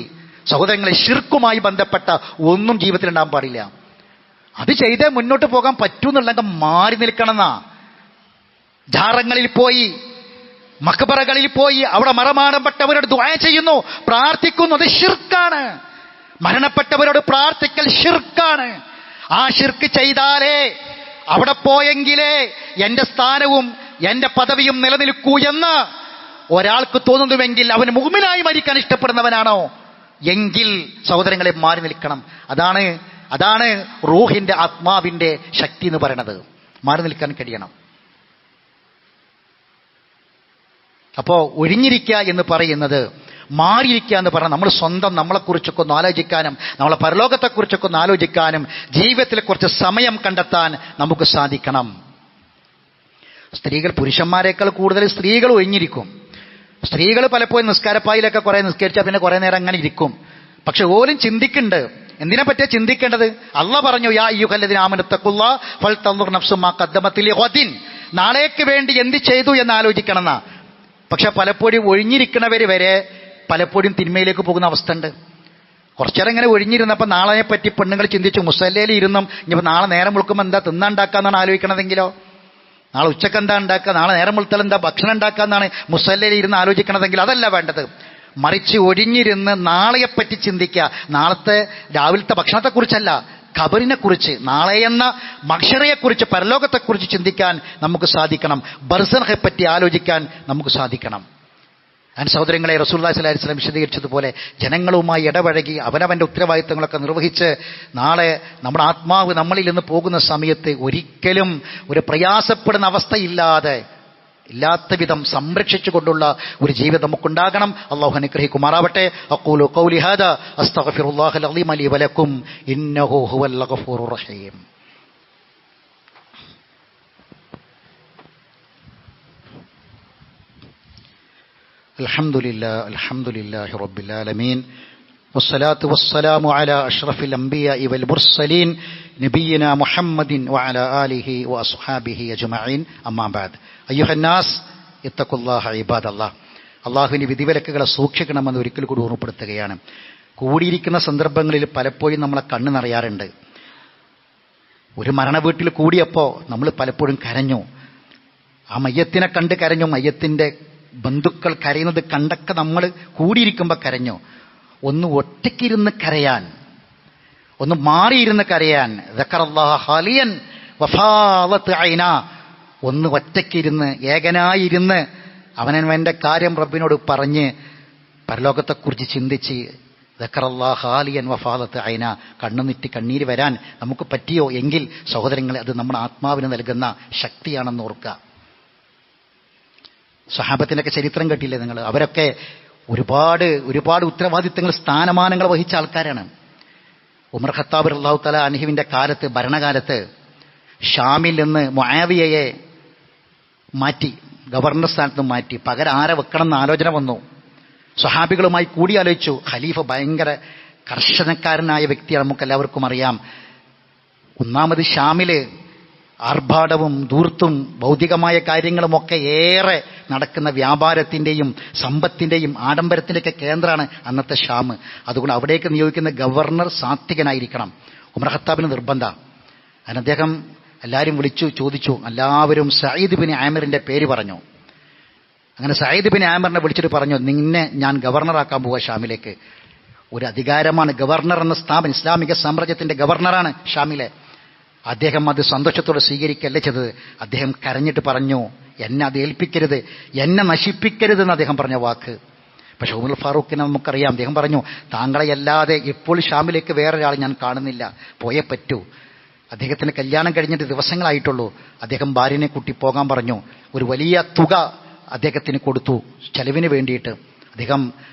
S1: സഹോദരങ്ങളെ, ശിർക്കുമായി ബന്ധപ്പെട്ട ഒന്നും ജീവിതത്തിൽ ഉണ്ടാകാൻ പാടില്ല. അത് ചെയ്തേ മുന്നോട്ട് പോകാൻ പറ്റൂന്നുണ്ടെങ്കിൽ മാറി നിൽക്കണമെന്നാ. ജാറങ്ങളിൽ പോയി, മഖബറകളിൽ പോയി അവിടെ മറമാടപ്പെട്ടവരോട് ദുആ ചെയ്യുന്നു, പ്രാർത്ഥിക്കുന്നു, അത് ശിർക്കാണ്. മരണപ്പെട്ടവരോട് പ്രാർത്ഥിക്കൽ ശിർക്കാണ്. ആ ശിർക്ക് ചെയ്താലേ, അവിടെ പോയെങ്കിലേ എന്റെ സ്ഥാനവും എന്റെ പദവിയും നിലനിൽക്കൂ എന്ന് ഒരാൾക്ക് തോന്നുന്നുവെങ്കിൽ അവൻ മുഅ്മിനായി മരിക്കാൻ ഇഷ്ടപ്പെടുന്നവനാണോ എങ്കിൽ സഹോദരങ്ങളെ മാറി നിൽക്കണം. അതാണ് റൂഹിന്റെ, ആത്മാവിന്റെ ശക്തി എന്ന് പറയുന്നത്. മാറി നിൽക്കാൻ കഴിയണം. അപ്പോ ഒഴിഞ്ഞിരിക്കുക എന്ന് പറയുന്നത്, മാറിയിരിക്കുക എന്ന് പറഞ്ഞാൽ നമ്മൾ സ്വന്തം നമ്മളെക്കുറിച്ചൊക്കെ ഒന്ന് ആലോചിക്കാനും നമ്മളെ പരലോകത്തെക്കുറിച്ചൊക്കെ ഒന്ന് ആലോചിക്കാനും ജീവിതത്തിൽ കുറച്ച് സമയം കണ്ടെത്താൻ നമുക്ക് സാധിക്കണം. സ്ത്രീകൾ പുരുഷന്മാരെക്കാൾ കൂടുതൽ സ്ത്രീകൾ ഒഴിഞ്ഞിരിക്കും. സ്ത്രീകൾ പലപ്പോഴും നിസ്കാരപ്പായിലൊക്കെ കുറെ നിസ്കരിച്ചാൽ പിന്നെ കുറെ നേരം അങ്ങനെ ഇരിക്കും. പക്ഷെ ഓരും ചിന്തിക്കുന്നുണ്ട്. എന്തിനെ പറ്റിയാ ചിന്തിക്കേണ്ടത്? അല്ലാഹ് പറഞ്ഞു, യാ അയ്യുഹല്ലദീന ആമനൂ തഖുല്ലാഹ ഫൽതൻദുർ നഫ്സും മാ ഖദ്ദമത് ലിഗദിൻ, നാളേക്ക് വേണ്ടി എന്ത് ചെയ്തു എന്ന് ആലോചിക്കണം എന്നാ. പക്ഷെ പലപ്പോഴും ഒഴിഞ്ഞിരിക്കുന്നവർ വരെ പലപ്പോഴും തിന്മയിലേക്ക് പോകുന്ന അവസ്ഥ ഉണ്ട്. കുറച്ചേരം ഇങ്ങനെ ഒഴിഞ്ഞിരുന്നപ്പോൾ നാളെ പറ്റി പെണ്ണുങ്ങൾ ചിന്തിച്ചു. മുസല്ലയിൽ ഇരുന്നും ഇനിയിപ്പോൾ നാളെ നേരം വിളിക്കുമ്പോൾ എന്താ തിന്നാണ്ടാക്കാന്നാണ് ആലോചിക്കണതെങ്കിലോ, നാളെ ഉച്ചക്ക് എന്താ ഉണ്ടാക്കുക, നാളെ നേരം വിളിച്ചാൽ എന്താ ഭക്ഷണം ഉണ്ടാക്കാന്നാണ് മുസല്ലയിൽ ഇരുന്ന് ആലോചിക്കണതെങ്കിൽ അതല്ല വേണ്ടത്. മറിച്ച് ഒഴിഞ്ഞിരുന്ന് നാളെയെപ്പറ്റി ചിന്തിക്കുക. നാളത്തെ രാവിലത്തെ ഭക്ഷണത്തെക്കുറിച്ചല്ല, ഖബറിനെക്കുറിച്ച്, നാളെ എന്ന മഹ്ശറയെക്കുറിച്ച്, പരലോകത്തെക്കുറിച്ച് ചിന്തിക്കാൻ നമുക്ക് സാധിക്കണം. ബർസഖയെപ്പറ്റി ആലോചിക്കാൻ നമുക്ക് സാധിക്കണം. സഹോദരങ്ങളെ, റസൂലുള്ളാഹി സ്വല്ലല്ലാഹു അലൈഹി വസല്ലം വിശദീകരിച്ചതുപോലെ ജനങ്ങളുമായി ഇടപഴകി അവനവൻ്റെ ഉത്തരവാദിത്തങ്ങളൊക്കെ നിർവഹിച്ച് നാളെ നമ്മുടെ ആത്മാവ് നമ്മളിൽ നിന്ന് പോകുന്ന സമയത്ത് ഒരിക്കലും ഒരു പ്രയാസപ്പെടുന്ന അവസ്ഥയില്ലാതെ ഇല്ലാത്ത വിധം സംരക്ഷിച്ചുകൊണ്ടുള്ള ഒരു ജീവിതം നമുക്കുണ്ടാകണം. അല്ലാഹു അനുഗ്രഹിക്കുമാറാവട്ടെ. അഖൂലു ഖൗലി ഹാദാ അസ്തഗ്ഫിറുല്ലാഹൽ അളീം ലി വലക്കും ഇന്നഹു ഹുവൽ ഗഫൂറുർ റഹീം. അൽഹംദുലില്ലാഹി റബ്ബിൽ ആലമീൻ വസ്സലാത്തു വസ്സലാമു അലാ അഷ്റഫിൽ അംബിയാഇ വൽ മുർസലീൻ നബിയിനാ മുഹമ്മദിൻ വഅലാ ആലിഹി വഅസ്ഹാബിഹി അജ്മഈൻ. അമ്മാ ബഅദ്. അയ്യുഹന്നാസ് ഇത്തഖുല്ലാഹ ഇബാദല്ലാഹ്. അള്ളാഹുവിൻ്റെ വിധിവിലക്കുകളെ സൂക്ഷിക്കണമെന്ന് ഒരിക്കൽ കൂടി ഓർമ്മപ്പെടുത്തുകയാണ്. കൂടിയിരിക്കുന്ന സന്ദർഭങ്ങളിൽ പലപ്പോഴും നമ്മളെ കണ്ണ് നിറയാറുണ്ട്. ഒരു മരണ വീട്ടിൽ കൂടിയപ്പോൾ നമ്മൾ പലപ്പോഴും കരഞ്ഞു. ആ മയ്യത്തിനെ കണ്ട് കരഞ്ഞു. മയ്യത്തിൻ്റെ ബന്ധുക്കൾ കരയുന്നത് കണ്ടൊക്കെ നമ്മൾ കൂടിയിരിക്കുമ്പോൾ കരഞ്ഞു. ഒന്ന് ഒറ്റയ്ക്കിരുന്ന് കരയാൻ, ഒന്ന് മാറിയിരുന്ന് കരയാൻ, ദക്കറല്ലാഹ ഖാലിയൻ വഫാളത്ത് ഐന, ഒന്ന് ഒറ്റയ്ക്കിരുന്ന് ഏകനായിരുന്ന് അവനവൻ്റെ കാര്യം റബ്ബിനോട് പറഞ്ഞ് പരലോകത്തെക്കുറിച്ച് ചിന്തിച്ച് ദക്കറല്ലാഹ ഖാലിയൻ വഫാളത്ത് ഐന, കണ്ണുനിറ്റി കണ്ണീര് വരാൻ നമുക്ക് പറ്റിയോ എങ്കിൽ സഹോദരങ്ങളെ, അത് നമ്മുടെ ആത്മാവിന് നൽകുന്ന ശക്തിയാണെന്ന് ഓർക്കുക. സഹാബത്തിൻ്റെയൊക്കെ ചരിത്രം കേട്ടില്ലേ നിങ്ങൾ? അവരൊക്കെ ഒരുപാട് ഒരുപാട് ഉത്തരവാദിത്തങ്ങൾ, സ്ഥാനമാനങ്ങൾ വഹിച്ച ആൾക്കാരാണ്. ഉമർ ഖത്താബ് റളിയല്ലാഹു തആല അൻഹുവിൻ്റെ കാലത്ത്, ഭരണകാലത്ത് ഷാമിൽ നിന്ന് മുആവിയയെ മാറ്റി, ഗവർണർ സ്ഥാനത്ത് മാറ്റി. പകരം ആരെ വെക്കണം എന്ന് ആലോചന വന്നു. സ്വഹാബികളുമായി കൂടിയാലോചിച്ചു. ഖലീഫ ഭയങ്കര കർശനക്കാരനായ വ്യക്തിയാണ്, നമുക്കെല്ലാവർക്കും അറിയാം. ഒന്നാമത് ഷാമിൽ ആർഭാടവും ധൂർത്തും ഭൗതികമായ കാര്യങ്ങളുമൊക്കെ ഏറെ നടക്കുന്ന വ്യാപാരത്തിൻ്റെയും സമ്പത്തിൻ്റെയും ആഡംബരത്തിൻ്റെയൊക്കെ കേന്ദ്രമാണ് അന്നത്തെ ഷാം. അതുകൊണ്ട് അവിടേക്ക് നിയോഗിക്കുന്ന ഗവർണർ സാത്വികനായിരിക്കണം. ഉമർ ഖത്താബിന് നിർബന്ധം. അതിന് അദ്ദേഹം എല്ലാവരും വിളിച്ചു ചോദിച്ചു. എല്ലാവരും സഈദ് ബിൻ ആമിറിൻ്റെ പേര് പറഞ്ഞു. അങ്ങനെ സഈദ് ബിൻ ആമിറിനെ വിളിച്ചിട്ട് പറഞ്ഞു, നിന്നെ ഞാൻ ഗവർണറാക്കാൻ പോവുക ഷാമിലേക്ക്. ഒരു അധികാരമാണ് ഗവർണർ എന്ന സ്ഥാപനം, ഇസ്ലാമിക സാമ്രാജ്യത്തിൻ്റെ ഗവർണറാണ് ഷാമിലെ. അദ്ദേഹം അത് സന്തോഷത്തോടെ സ്വീകരിക്കല്ലേ ചെയ്തത്. അദ്ദേഹം കരഞ്ഞിട്ട് പറഞ്ഞു, എന്നെ അത് ഏൽപ്പിക്കരുത്, എന്നെ നശിപ്പിക്കരുതെന്ന് അദ്ദേഹം പറഞ്ഞ വാക്ക്. പക്ഷെ ഉമർ ഫാറൂഖിനെ നമുക്കറിയാം. അദ്ദേഹം പറഞ്ഞു, താങ്കളെയല്ലാതെ ഇപ്പോൾ ഷാമിലേക്ക് വേറൊരാൾ ഞാൻ കാണുന്നില്ല, പോയേ പറ്റൂ. അദ്ദേഹത്തിന് കല്യാണം കഴിഞ്ഞിട്ട് ദിവസങ്ങളായിട്ടുള്ളൂ. അദ്ദേഹം ഭാര്യനെ കൂട്ടി പോകാൻ പറഞ്ഞു. ഒരു വലിയ തുക അദ്ദേഹത്തിന് കൊടുത്തു ചെലവിന് വേണ്ടിയിട്ട്. അദ്ദേഹം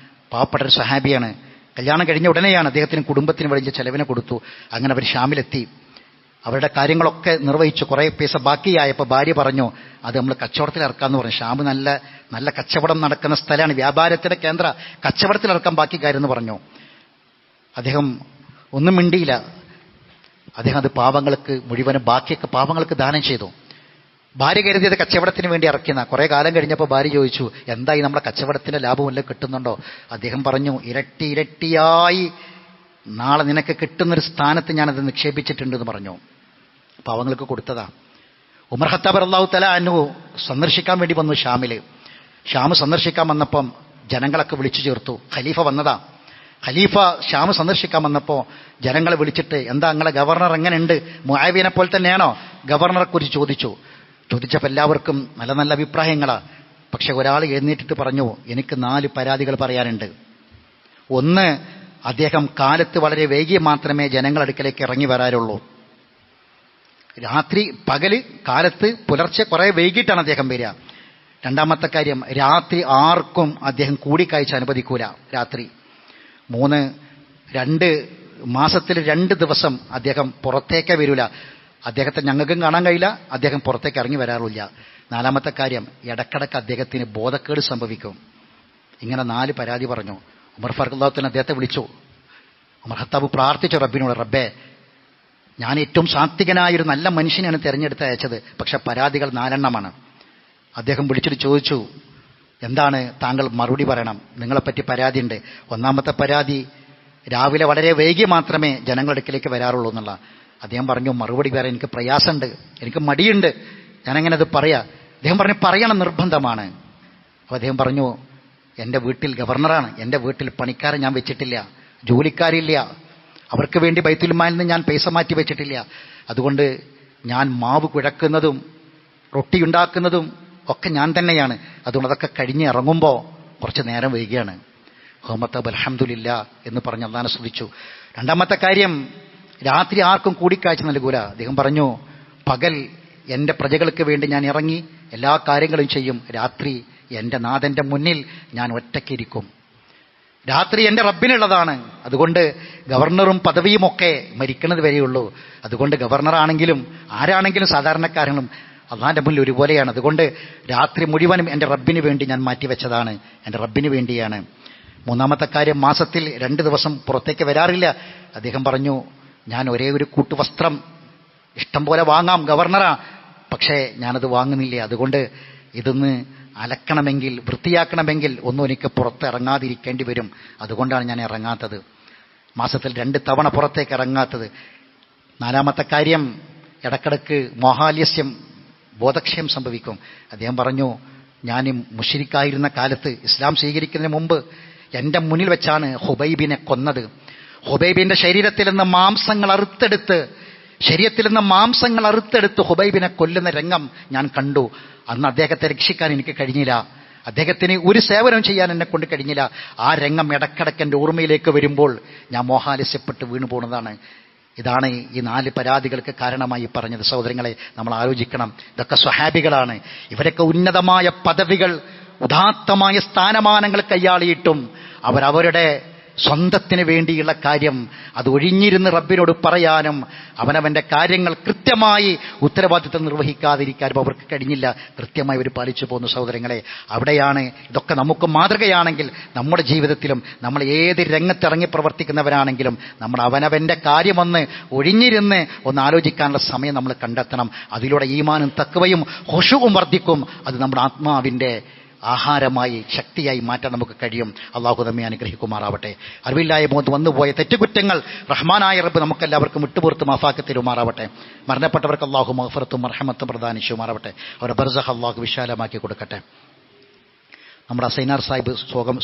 S1: പാവപ്പെട്ട ഒരു സ്വഹാബിയാണ്. കല്യാണം കഴിഞ്ഞ ഉടനെയാണ് അദ്ദേഹത്തിന് കുടുംബത്തിന് വലിയ ചെലവിനെ കൊടുത്തു. അങ്ങനെ അവർ ഷാമിലെത്തി. അവരുടെ കാര്യങ്ങളൊക്കെ നിർവഹിച്ചു. കുറേ പൈസ ബാക്കിയായപ്പോൾ ഭാര്യ പറഞ്ഞു, അത് നമ്മൾ കച്ചവടത്തിൽ ഇറക്കാമെന്ന് പറഞ്ഞു. ഷാം നല്ല നല്ല കച്ചവടം നടക്കുന്ന സ്ഥലമാണ്, വ്യാപാരത്തിൻ്റെ കേന്ദ്ര, കച്ചവടത്തിൽ ഇറക്കാൻ ബാക്കി കാര്യമെന്ന് പറഞ്ഞു. അദ്ദേഹം ഒന്നും മിണ്ടിയില്ല. അദ്ദേഹം അത് പാവങ്ങൾക്ക് മുഴുവനും ബാക്കിയൊക്കെ പാവങ്ങൾക്ക് ദാനം ചെയ്തു. ഭാര്യ കരുതിയത് കച്ചവടത്തിന് വേണ്ടി ഇറക്കുന്ന. കുറേ കാലം കഴിഞ്ഞപ്പോൾ ഭാര്യ ചോദിച്ചു, എന്തായി നമ്മുടെ കച്ചവടത്തിൻ്റെ ലാഭം വല്ലതും കിട്ടുന്നുണ്ടോ? അദ്ദേഹം പറഞ്ഞു, ഇരട്ടി ഇരട്ടിയായി നാളെ നിനക്ക് കിട്ടുന്നൊരു സ്ഥാനത്ത് ഞാനത് നിക്ഷേപിച്ചിട്ടുണ്ടെന്ന് പറഞ്ഞു. പാവങ്ങൾക്ക് കൊടുത്തതാ. ഉമർ ഖത്താബ് റളിയല്ലാഹു തആല അൻഹു സന്ദർശിക്കാൻ വേണ്ടി വന്നു ഷാമിൽ. ഷാം സന്ദർശിക്കാൻ വന്നപ്പം ജനങ്ങളൊക്കെ വിളിച്ചു ചേർത്തു. ഖലീഫ വന്നതാ. ഖലീഫ ഷാം സന്ദർശിക്കാൻ വന്നപ്പോൾ ജനങ്ങളെ വിളിച്ചിട്ട്, എന്താ നിങ്ങളെ ഗവർണർ എങ്ങനെയുണ്ട്? മുആവിയനെ പോലെ തന്നെയാണോ? ഗവർണറെക്കുറിച്ച് ചോദിച്ചപ്പോൾ എല്ലാവർക്കും നല്ല നല്ല അഭിപ്രായങ്ങളാണ്. പക്ഷെ ഒരാൾ എഴുന്നേറ്റിട്ട് പറഞ്ഞു, എനിക്ക് 4 പരാതികൾ പറയാനുണ്ട്. ഒന്ന്, അദ്ദേഹം കാലത്ത് വളരെ വൈകി മാത്രമേ ജനങ്ങളടുക്കലേക്ക് ഇറങ്ങി വരാറുള്ളൂ. രാത്രി, പകല്, കാലത്ത്, പുലർച്ചെ കുറേ വൈകിട്ടാണ് അദ്ദേഹം വരിക. രണ്ടാമത്തെ കാര്യം, രാത്രി ആർക്കും അദ്ദേഹം കൂടിക്കാഴ്ച അനുവദിക്കൂല രാത്രി. 3, 2 മാസത്തിൽ 2 ദിവസം അദ്ദേഹം പുറത്തേക്കേ വരില്ല. അദ്ദേഹത്തെ ഞങ്ങൾക്കും കാണാൻ കഴിയില്ല, അദ്ദേഹം പുറത്തേക്ക് ഇറങ്ങി വരാറില്ല. 4മത്തെ കാര്യം, ഇടക്കിടക്ക് അദ്ദേഹത്തിന് ബോധക്കേട് സംഭവിക്കും. ഇങ്ങനെ 4 പരാതി പറഞ്ഞു. ഉമർ ഫാറൂഖ് റളിയല്ലാഹു അദ്ദേഹത്തെ വിളിച്ചു. ഉമർ ഖത്താബ് പ്രാർത്ഥിച്ചു റബ്ബിനോട്, റബ്ബേ, ഞാൻ ഏറ്റവും സാത്വികനായൊരു നല്ല മനുഷ്യനെയാണ് തിരഞ്ഞെടുത്ത് അയച്ചത്, പക്ഷെ പരാതികൾ 4 അദ്ദേഹം വിളിച്ചിട്ട് ചോദിച്ചു, എന്താണ് താങ്കൾ മറുപടി പറയണം, നിങ്ങളെപ്പറ്റി പരാതിയുണ്ട്. 1-മത്തെ പരാതി, രാവിലെ വളരെ വൈകി മാത്രമേ ജനങ്ങളുടെ അടുക്കിലേക്ക് വരാറുള്ളൂ എന്നുള്ള. അദ്ദേഹം പറഞ്ഞു, മറുപടി പറയാൻ എനിക്ക് പ്രയാസമുണ്ട്, എനിക്ക് മടിയുണ്ട്, ഞാനെങ്ങനെ അത് പറയാ? അദ്ദേഹം പറഞ്ഞു, പറയണം, നിർബന്ധമാണ്. അപ്പോൾ അദ്ദേഹം പറഞ്ഞു, എൻ്റെ വീട്ടിൽ ഗവർണറാണ്, എൻ്റെ വീട്ടിൽ പണിക്കാരെ ഞാൻ വെച്ചിട്ടില്ല, ജോലിക്കാരില്ല, അവർക്ക് വേണ്ടി ബൈത്തുൽ മാലിൽ നിന്ന് ഞാൻ പൈസ മാറ്റി വെച്ചിട്ടില്ല. അതുകൊണ്ട് ഞാൻ മാവ് കുഴക്കുന്നതും റൊട്ടി ഉണ്ടാക്കുന്നതും ഒക്കെ ഞാൻ തന്നെയാണ്. അതുകൊണ്ട് അതൊക്കെ കഴിഞ്ഞ് ഇറങ്ങുമ്പോൾ കുറച്ച് നേരം വൈകിയാണ്. ഹുമ്മത്തബ് അൽഹംദുലില്ലാ എന്ന് പറഞ്ഞ് അല്ലാഹനെ സ്തുതിച്ചു. രണ്ടാമത്തെ കാര്യം, രാത്രി ആർക്കും കൂടിക്കാഴ്ച നൽകൂല. അദ്ദേഹം പറഞ്ഞു, പകൽ എൻ്റെ പ്രജകൾക്ക് വേണ്ടി ഞാൻ ഇറങ്ങി എല്ലാ കാര്യങ്ങളും ചെയ്യും, രാത്രി എൻ്റെ നാഥൻ്റെ മുന്നിൽ ഞാൻ ഒറ്റയ്ക്കിരിക്കും. രാത്രി എൻ്റെ റബ്ബിനുള്ളതാണ്. അതുകൊണ്ട് ഗവർണറും പദവിയുമൊക്കെ മരിക്കുന്നത് വരെയുള്ളൂ. അതുകൊണ്ട് ഗവർണറാണെങ്കിലും ആരാണെങ്കിലും സാധാരണക്കാരനും അള്ളാഹിൻ്റെ മുന്നിൽ ഒരുപോലെയാണ്. അതുകൊണ്ട് രാത്രി മുഴുവനും എൻ്റെ റബ്ബിന് വേണ്ടി ഞാൻ മാറ്റിവെച്ചതാണ്, എൻ്റെ റബ്ബിന് വേണ്ടിയാണ്. മൂന്നാമത്തെ കാര്യം, മാസത്തിൽ 2 ദിവസം പുറത്തേക്ക് വരാറില്ല. അദ്ദേഹം പറഞ്ഞു, ഞാൻ ഒരേ ഒരു കൂട്ടുവസ്ത്രം ഇഷ്ടം പോലെ വാങ്ങാം, ഗവർണറാ, പക്ഷേ ഞാനത് വാങ്ങുന്നില്ല. അതുകൊണ്ട് ഇതൊന്ന് അലക്കണമെങ്കിൽ, വൃത്തിയാക്കണമെങ്കിൽ ഒന്നും എനിക്ക് പുറത്തിറങ്ങാതിരിക്കേണ്ടി വരും. അതുകൊണ്ടാണ് ഞാൻ ഇറങ്ങാത്തത്, മാസത്തിൽ 2 തവണ പുറത്തേക്ക് ഇറങ്ങാത്തത്. നാലാമത്തെ കാര്യം, ഇടക്കിടക്ക് മോഹാലസ്യം, ബോധക്ഷയം സംഭവിക്കും. അദ്ദേഹം പറഞ്ഞു, ഞാൻ മുശ്രിക്കായിരുന്ന കാലത്ത്, ഇസ്ലാം സ്വീകരിക്കുന്നതിന് മുമ്പ് എൻ്റെ മുന്നിൽ വെച്ചാണ് ഹുബൈബിനെ കൊന്നത്. ഹുബൈബിൻ്റെ ശരീരത്തിൽ നിന്ന് മാംസങ്ങൾ അറുത്തെടുത്ത് ഹുബൈബിനെ കൊല്ലുന്ന രംഗം ഞാൻ കണ്ടു. അന്ന് അദ്ദേഹത്തെ രക്ഷിക്കാൻ എനിക്ക് കഴിഞ്ഞില്ല, അദ്ദേഹത്തിന് ഒരു സേവനം ചെയ്യാൻ എന്നെ കൊണ്ട് കഴിഞ്ഞില്ല. ആ രംഗം ഇടക്കിടക്ക് എൻ്റെ ഓർമ്മയിലേക്ക് വരുമ്പോൾ ഞാൻ മോഹാലസ്യപ്പെട്ട് വീണു പോകുന്നതാണ്. ഇതാണ് ഈ 4 പരാതികൾക്ക് കാരണമായി പറഞ്ഞത്. സഹോദരങ്ങളെ, നമ്മൾ ആലോചിക്കണം, ഇതൊക്കെ സ്വഹാബികളാണ്. ഇവരൊക്കെ ഉന്നതമായ പദവികൾ, ഉദാത്തമായ സ്ഥാനമാനങ്ങൾ കൈയാളിയിട്ടും അവരവരുടെ സ്വന്തത്തിന് വേണ്ടിയുള്ള കാര്യം അത് ഒഴിഞ്ഞിരുന്ന് റബ്ബിനോട് പറയാനും അവനവൻ്റെ കാര്യങ്ങൾ കൃത്യമായി ഉത്തരവാദിത്വം നിർവഹിക്കാതിരിക്കാനും അവർക്ക് കഴിഞ്ഞില്ല. കൃത്യമായി അവർ പാലിച്ചു പോകുന്നു. സഹോദരങ്ങളെ, അവിടെയാണ് ഇതൊക്കെ നമുക്ക് മാതൃകയാണെങ്കിൽ നമ്മുടെ ജീവിതത്തിലും നമ്മൾ ഏത് രംഗത്തിറങ്ങി പ്രവർത്തിക്കുന്നവരാണെങ്കിലും നമ്മൾ അവനവൻ്റെ കാര്യമൊന്ന് ഒഴിഞ്ഞിരുന്ന് ഒന്ന് ആലോചിക്കാനുള്ള സമയം നമ്മൾ കണ്ടെത്തണം. അതിലൂടെ ഈമാനും തഖ്വയും ഖുശൂഉം വർദ്ധിക്കും. അത് നമ്മുടെ ആത്മാവിൻ്റെ ആഹാരമായി, ശക്തിയായി മാറ്റാൻ നമുക്ക് കഴിയും. അള്ളാഹു നമ്മെ അനുഗ്രഹിക്കുമാറാവട്ടെ. അറിവില്ലായ്മ വന്നുപോയ തെറ്റുകുറ്റങ്ങൾ റഹ്മാനായ റബ്ബ് നമുക്കെല്ലാവർക്കും വിട്ടുപുറത്ത് മാഫാക്കി തരുമാറാവട്ടെ. മരണപ്പെട്ടവർക്ക് അള്ളാഹു മഗ്ഫിറത്തും റഹ്മത്തും പ്രദാനിച്ചുമാറാവട്ടെ. അവരുടെ ബർസഖ് അള്ളാഹു വിശാലമാക്കി കൊടുക്കട്ടെ. നമ്മുടെ സൈനാർ സാഹിബ്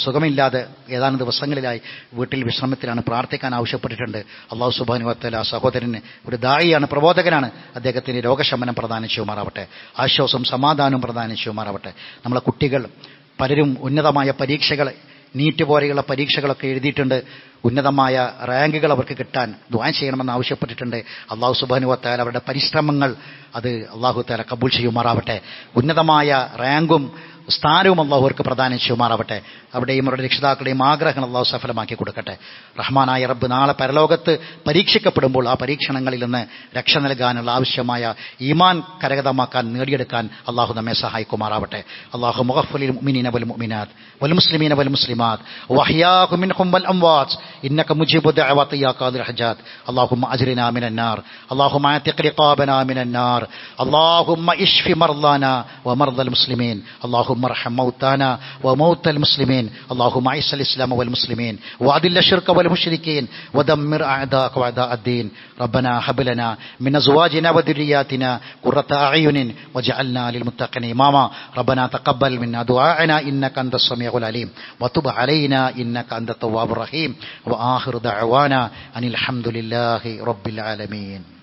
S1: സുഖമില്ലാതെ ഏതാനും ദിവസങ്ങളിലായി വീട്ടിൽ വിശ്രമത്തിലാണ്, പ്രാർത്ഥിക്കാൻ ആവശ്യപ്പെട്ടിട്ടുണ്ട്. അള്ളാഹു സുബ്ഹാനഹു വ തആല സഹോദരന് ഒരു ദായിയാണ്, പ്രബോധകനാണ്. അദ്ദേഹത്തിന് രോഗശമനം പ്രദാനം ചെയ്യുമാറാവട്ടെ, ആശ്വാസവും സമാധാനവും പ്രദാനം ചെയ്യുമാറാവട്ടെ. നമ്മളെ കുട്ടികൾ പലരും ഉന്നതമായ പരീക്ഷകൾ, നീറ്റ് പോലെയുള്ള പരീക്ഷകളൊക്കെ എഴുതിയിട്ടുണ്ട്. ഉന്നതമായ റാങ്കുകൾ അവർക്ക് കിട്ടാൻ ദുആ ചെയ്യണമെന്ന് ആവശ്യപ്പെട്ടിട്ടുണ്ട്. അള്ളാഹു സുബ്ഹാനഹു വ തആല അവരുടെ പരിശ്രമങ്ങൾ അത് അള്ളാഹു തആല കബൂൽ ചെയ്യുമാറാവട്ടെ. ഉന്നതമായ റാങ്കും സ്ഥാനവും അള്ളാഹു അവർക്ക് പ്രദാനം ചെയ്യുമാറാവട്ടെ. അവിടെയും അവരുടെ രക്ഷിതാക്കളുടെയും ആഗ്രഹങ്ങൾ അള്ളാഹു സഫലമാക്കി കൊടുക്കട്ടെ. റഹ്മാനായ റബ്ബ് നാളെ പരലോകത്ത് പരീക്ഷിക്കപ്പെടുമ്പോൾ ആ പരീക്ഷണങ്ങളിൽ നിന്ന് രക്ഷ നൽകാനുള്ള ആവശ്യമായ ഈമാൻ കരഗതമാക്കാൻ, നേടിയെടുക്കാൻ അള്ളാഹു നമ്മെ സഹായിക്കുമാറാവട്ടെ. അള്ളാഹു മുഗഫ്ഫിലിൽ മുഅ്മിനീന വൽ മുഅ്മിനാത്ത് വൽ മുസ്ലിമീന വൽ മുസ്ലിമാത്ത് വഅഹ്യാഹും മിൻഹും വൽ അംവാത്ത് ഇന്നക മുജീബു ദഅവാതി യാ ഖാദിൽ ഹജാത്ത്. അല്ലാഹുമ്മ അജ്രിനാ മിനൻ നാർ, അല്ലാഹുമ്മ അഅതിഖ് റിഖാബനാ മിനൻ നാർ, അല്ലാഹുമ്മ ഇശ്ഫി മർദാനാ വമർദൽ മുസ്ലിമീൻ, അല്ലാഹുമ്മ ارحم موتانا وموتى المسلمين، اللهم اعز الاسلام والمسلمين واذل الشرك والمشركين ودمر اعداءك واعداء الدين. ربنا هب لنا من ازواجنا وذرياتنا قرة اعين واجعلنا للمتقين اماما. ربنا تقبل منا دعاءنا انك انت السميع العليم وتب علينا انك انت التواب الرحيم. واخر دعوانا ان الحمد لله رب العالمين.